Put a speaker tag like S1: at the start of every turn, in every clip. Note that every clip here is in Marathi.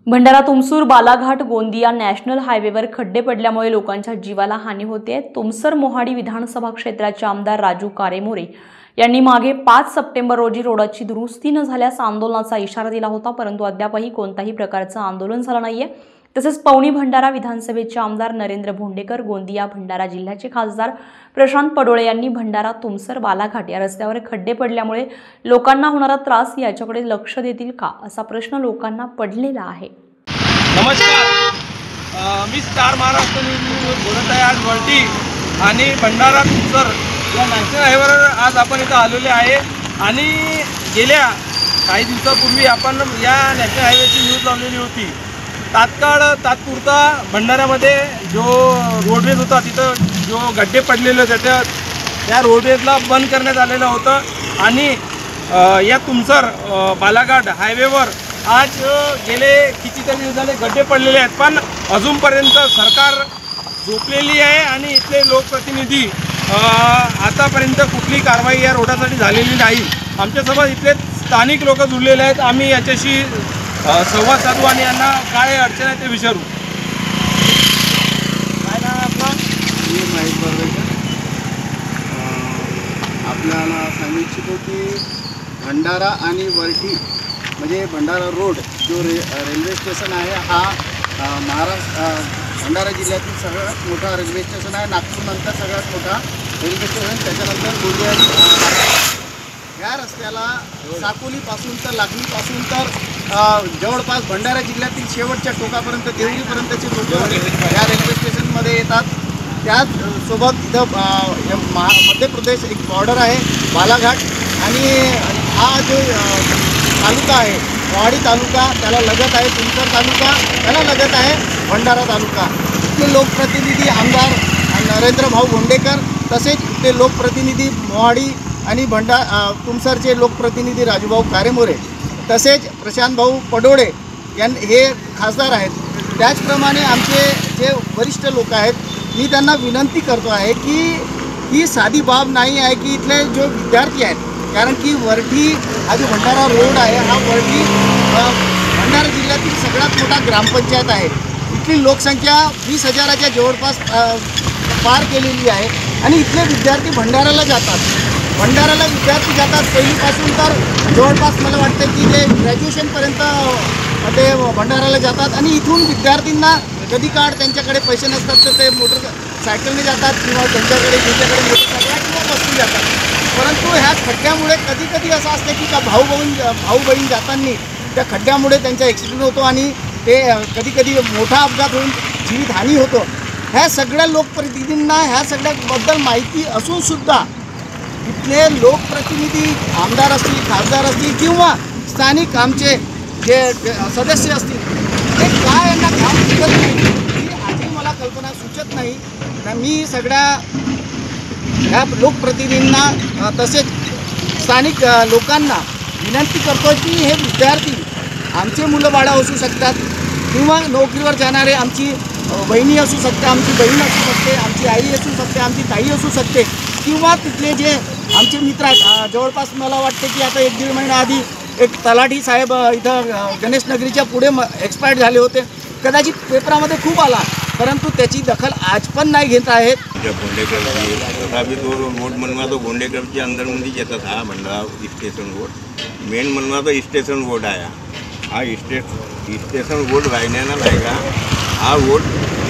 S1: भंडारा तुमसूर बालाघाट गोंदिया नॅशनल हायवेवर खड्डे पडल्यामुळे लोकांच्या जीवाला हानी होते। तुमसर मोहाडी विधानसभा क्षेत्राचे आमदार राजू कारेमोरे यांनी मागे 5 सप्टेंबर रोजी रोडाची दुरुस्ती न झाल्यास आंदोलनाचा इशारा दिला होता, परंतु अद्यापही कोणताही प्रकारचं आंदोलन झालं नाहीये। तसेच पवनी भंडारा विधानसभेचे आमदार नरेंद्र भोंडेकर, गोंदिया भंडारा जिल्ह्याचे खासदार प्रशांत पडोळे यांनी भंडारा तुमसर बालाघाट या रस्त्यावर खड्डे पडल्यामुळे लोकांना होणारा त्रास याच्याकडे लक्ष देतील का, असा प्रश्न लोकांना पडलेला आहे।
S2: नमस्कार, मी स्टार महाराष्ट्र न्यूज बोलत आहे। आज वरती आणि भंडारा तुमसर या नॅशनल हायवेवर आज आपण इथं आलेले आहे आणि गेल्या काही दिवसापूर्वी आपण या नॅशनल हायवेची न्यूज लावलेली होती। तात्पुरता भंडाऱ्यामध्ये जो रोडवेज होता तिथं जो गड्डे पडलेले होते त्या रोडवेजला बंद करण्यात आलेलं होतं आणि या तुमसर बालाघाट हायवेवर आज गेले कितीतरी दिवस झाले गड्डे पडलेले आहेत, पण अजूनपर्यंत सरकार झोपलेली आहे आणि इथले लोकप्रतिनिधी आतापर्यंत कुठली कारवाई या रोडासाठी झालेली नाही। आमच्यासोबत इथले स्थानिक लोक जुळलेले आहेत, आम्ही याच्याशी संवाद साधू आणि यांना काय अडचण आहे ते विचारू। काय नाव आपलं?
S3: मी माहीत बरोबर आपल्याला सांगू इच्छितो की भंडारा आणि वरठी म्हणजे भंडारा रोड जो रेल्वे स्टेशन आहे हा भंडारा जिल्ह्यातील सगळ्यात मोठा रेल्वे स्टेशन आहे। नागपूरनंतर सगळ्यात मोठा रेल्वे स्टेशन, त्याच्यानंतर गोंदिया। या रस्त्याला साकोलीपासून तर लाखनीपासून तर जवळपास भंडारा जिल्ह्यातील शेवटच्या टोकापर्यंत देवळीपर्यंतचे लोक या रेल्वे स्टेशनमध्ये येतात। त्याचसोबत इथं मध्य प्रदेश एक बॉर्डर आहे बालाघाट आणि हा जो तालुका आहे मोहाडी तालुका त्याला लगत आहे, तुमसर तालुका त्याला लगत आहे भंडारा तालुका। इथले लोकप्रतिनिधी आमदार नरेंद्र भाऊ भोंडेकर, तसेच इथले लोकप्रतिनिधी मोहाडी आणि तुमसरचे लोकप्रतिनिधी राजूभाऊ कारेमोरे, तसेच प्रशांत भाऊ पडोळे हे खासदार आहेत। त्याचप्रमाणे आमचे जे वरिष्ठ लोक आहेत, मी त्यांना विनंती करतो आहे की ही साधी बाब नाही आहे की इथले जो विद्यार्थी आहेत, कारण की वरठी हा जो भंडारा रोड आहे हा वरठी भंडारा जिल्ह्यातील सगळ्यात मोठा ग्रामपंचायत आहे। इथली लोकसंख्या 20,000च्या जवळपास पार केलेली आहे आणि इथले विद्यार्थी भंडाऱ्याला जातात। भंडाऱ्याला विद्यार्थी जातात पहिलीपासून तर जवळपास मला वाटतं की ते ग्रॅज्युएशनपर्यंत ते भंडाऱ्याला जातात आणि इथून विद्यार्थ्यांना कधी काळ त्यांच्याकडे पैसे नसतात तर ते मोटरसायकलने जातात किंवा त्यांच्याकडे मोटरसायकल किंवा बसने जातात। परंतु ह्या खड्ड्यामुळे कधी कधी असं असतं की भाऊ बहीण जाताना त्या खड्ड्यामुळे त्यांचा ॲक्सिडेंट होतो आणि ते कधी कधी मोठा अपघात होऊन जीवितहानी होतो। ह्या सगळ्या लोकप्रतिनिधींना ह्या सगळ्याबद्दल माहिती असूनसुद्धा इथले लोकप्रतिनिधी आमदार असतील, खासदार असतील किंवा स्थानिक आमचे जे सदस्य असतील ते काय यांना काम सुचत नाही ही आजही मला कल्पना सुचत नाही। मी सगळ्या ह्या लोकप्रतिनिधींना तसेच स्थानिक लोकांना विनंती करतो की हे विद्यार्थी आमचे मुलं बाळं असू शकतात किंवा नोकरीवर जाणारे आमची बहिणी असू शकते, आमची बहीण असू शकते, आमची आई असू शकते, आमची ताई असू शकते किंवा तिथले जे आमचे मित्र आहेत। जवळपास मला वाटते की आता 1-1.5 महिना आधी एक तलाठी साहेब इथं गणेश नगरीच्या पुढे एक्सपायर्ड झाले होते। कदाचित पेपरामध्ये खूप आला, परंतु त्याची दखल आज पण नाही घेत आहेत।
S4: भोंडेकरची तथापि तो रोड म्हणवा तो भोंडेकरच्या अंदरमध्येच येतात। हा भंडारा स्टेशन रोड मेन म्हणवा तो स्टेशन रोड आहे। हा स्टेशन रोड राहण्यानं नाही का हा रोड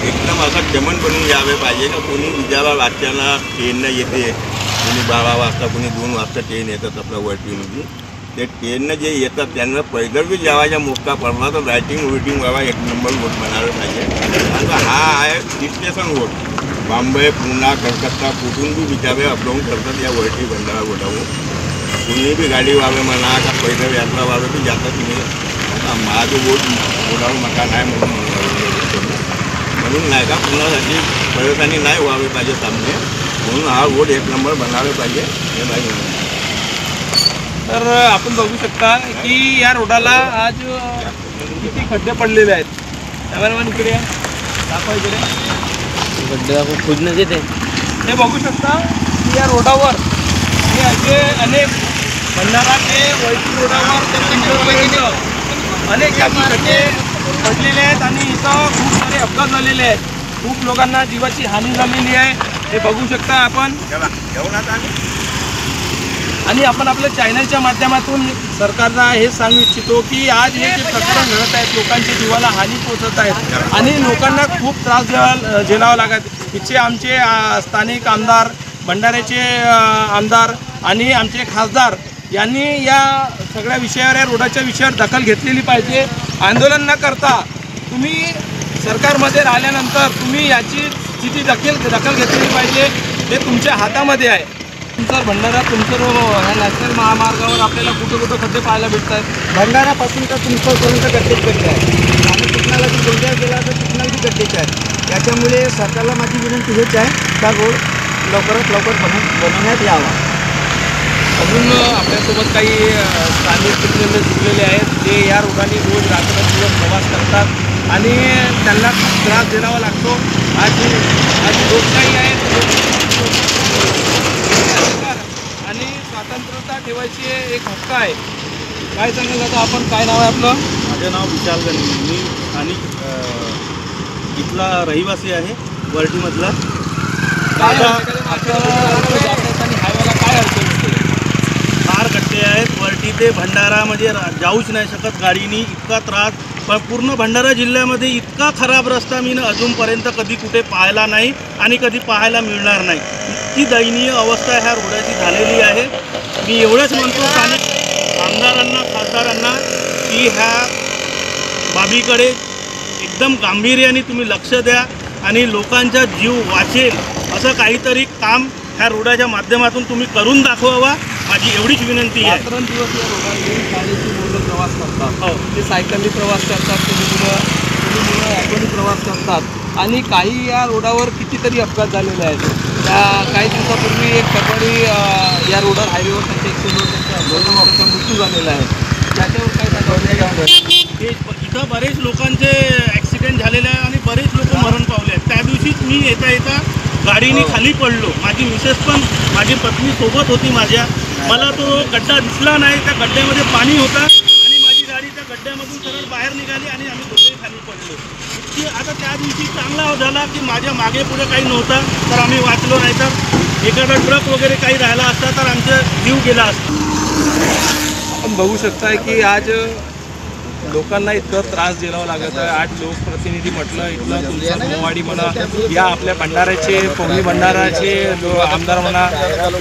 S4: एकदम असा चमन बनवून यावे पाहिजे का कोणी विचारा वाजताना ट्रेननं येते, कोणी 12 वाजता कोणी 2 वाजता ट्रेन येतात आपल्या वरतीमध्ये, ते ट्रेननं जे येतात त्यांना पैदल बी जेवायचा मोठा पडला तर रायटिंग वेटिंग व्हावा, 1 नंबर रोड बनायला पाहिजे। कारण हा आहे स्टेशन रोड, बॉम्बे पुणे कलकत्ता कुठून बी विचारे अपडाऊन करतात या वरती भंडारा रोडावर। कोणी बी गाडी व्हावे म्हणा का पैदल यात्रा व्हावे बी जातात की आता माझं रोडावर मकान आहे म्हणून नाही का पुण्यासाठी पर्यटनाने नाही व्हावे पाहिजे सामने, म्हणून हा रोड 1 नंबर बनायला पाहिजे हे नाही।
S2: तर आपण बघू शकता की या रोडाला आज किती खड्डे पडलेले आहेत। कॅमेरामॅन इकडे दाखवा, इकडे
S5: खड्डे आपण खोदण्यात येते
S2: हे बघू शकता की या रोडावर हे असे अनेक भंडारा ते वैती रोडावर ते अनेक खड्डे पडलेले आहेत आणि इथं खूप सारे अपघात झालेले आहेत. खूप लोकांना जीवाची हानी झालेली आहे. हे बघू शकता आपण. आणि आपण आपल्या चॅनलच्या माध्यमातून सरकारला हे सांगू इच्छितो की आज हे जे प्रकरण घडत आहेत, लोकांच्या जीवाला हानी पोहोचत आहेत आणि लोकांना खूप त्रास झेलावा लागत. इथे आमचे स्थानिक आमदार, भंडाऱ्याचे आमदार आणि आमचे खासदार यांनी या सगळ्या विषयावर, या रोडाच्या विषयावर दखल घेतलेली पाहिजे. आंदोलन न करता तुम्ही सरकारमध्ये राहिल्यानंतर तुम्ही याची स्थिती दखल घेतलेली पाहिजे. हे तुमच्या हातामध्ये आहे. तुमचं भंडारा, तुमचं ह्या नॅशनल महामार्गावर आपल्याला कुठं कुठं खड्डे पाहायला भेटत आहेत.
S3: भंडारापासून तर तुमच्यापर्यंत गड्डेच गड्डे आहे आणि कुठल्याला जी गोंदिया गेला तर कुठल्याला बी गड्डेच आहे. त्याच्यामुळे सरकारला माझी विनंती हेच आहे का रोड लवकरात लवकर बनवण्यात यावा.
S2: अजून आपल्यासोबत काही स्थानिक प्रतिनिधी जुळलेले आहेत, जे या रोडाने रोज रात्रंदिवस प्रवास करतात आणि त्यांना खूप त्रास देणावा लागतो. आज लोकशाही आहे आणि स्वातंत्र्यता ठेवायची एक हक्क आहे. काय सांगाल आता आपण? काय नाव आहे आपलं?
S6: माझं नाव विशाल गणवी. मी स्थानिक इथला रहिवासी आहे, वर्टीमधला.
S2: काय आणि हायवेला काय अडचण होते?
S6: फार गड्डे आहेत. वर्टी ते भंडारा म्हणजे जाऊच नाही शकत गाडीनी, इतका त्रास. पण पूर्ण भंडारा जिल्ह्यामध्ये इतका खराब रस्ता मी अजूनपर्यंत कधी कुठे पाहायला नाही आणि कधी पाहायला मिळणार नाही. इतकी दयनीय अवस्था ह्या रोडाची झालेली आहे. मी एवढंच म्हणतो स्थानिक आमदारांना, खासदारांना की ह्या बाबीकडे एकदम गांभीर्याने तुम्ही लक्ष द्या आणि लोकांचा जीव वाचेल असं काहीतरी काम ह्या रोडाच्या माध्यमातून तुम्ही करून दाखवावा, माझी एवढीच विनंती आहे.
S2: रात्रंदिवस या रोडाने शाळेची मुलं प्रवास करतात.
S6: हो,
S2: ते सायकलनी प्रवास करतात, मुलं ॲटोनी प्रवास करतात आणि काही या रोडावर कितीतरी अपघात झालेले आहेत. त्या काही दिवसापूर्वी एक परभणी या रोडवर हायवेवर त्यांच्या 102 मृत्यू झालेला आहे. त्याच्यावर काय सांगायचं?
S6: हे इथं बरेच लोकांचे ॲक्सिडेंट झालेले आहे आणि बरेच लोक मरण पावले आहेत. त्या दिवशीच मी येता गाडीने खाली पडलो. माझी मिसेस पण, माझी पत्नी सोबत होती माझ्या. मला तो गड्डा दिसला नाही. त्या गड्ड्यामध्ये पाणी होता आणि माझी गाडी त्या गड्ड्यामधून सरळ बाहेर निघाली आणि आम्ही दोघे खाली पडलो. इतकी आता त्या दिवशी चांगला झाला की माझ्या मागे पुढे काही नव्हता तर आम्ही वाचलो, नाही तर एखादा ट्रक वगैरे काही राहिला असता तर आमचा जीव गेला असता.
S2: आपण बघू शकताय की आज लोकांना इतकं त्रास द्यावा लागत आहे. आज लोकप्रतिनिधी म्हटलं, इथलं तुमचं मोवाडी म्हणा, या आपल्या भंडाऱ्याचे, पवनी भंडाराचे आमदार म्हणा,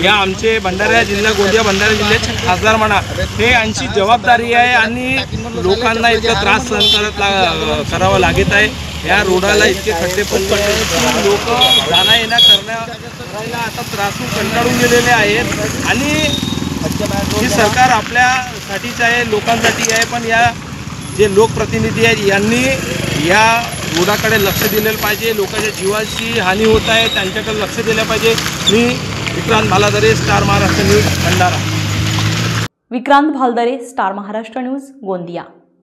S2: या आमचे भंडारा जिल्हा, गोंदिया भंडारा जिल्ह्याचे खासदार म्हणा, हे यांची जबाबदारी आहे आणि लोकांना इतका त्रास सहन करावा लागत आहे. या रोडाला इतके खड्डे पण पडले, लोक जाणं येणं करायला आता त्रासून कंटाळून गेलेले आहेत आणि ही सरकार आपल्यासाठीच आहे, लोकांसाठी आहे. पण या जे लोकप्रतिनिधी आहेत यांनी या रोडाकडे लक्ष दिलेलं पाहिजे. लोकांच्या जीवाची हानी होत आहे, त्यांच्याकडे लक्ष दिलं पाहिजे. मी Vikrant Bhaldare, Star Maharashtra News, Bhandara.
S1: Vikrant Bhaldare, Star Maharashtra News, Gondia.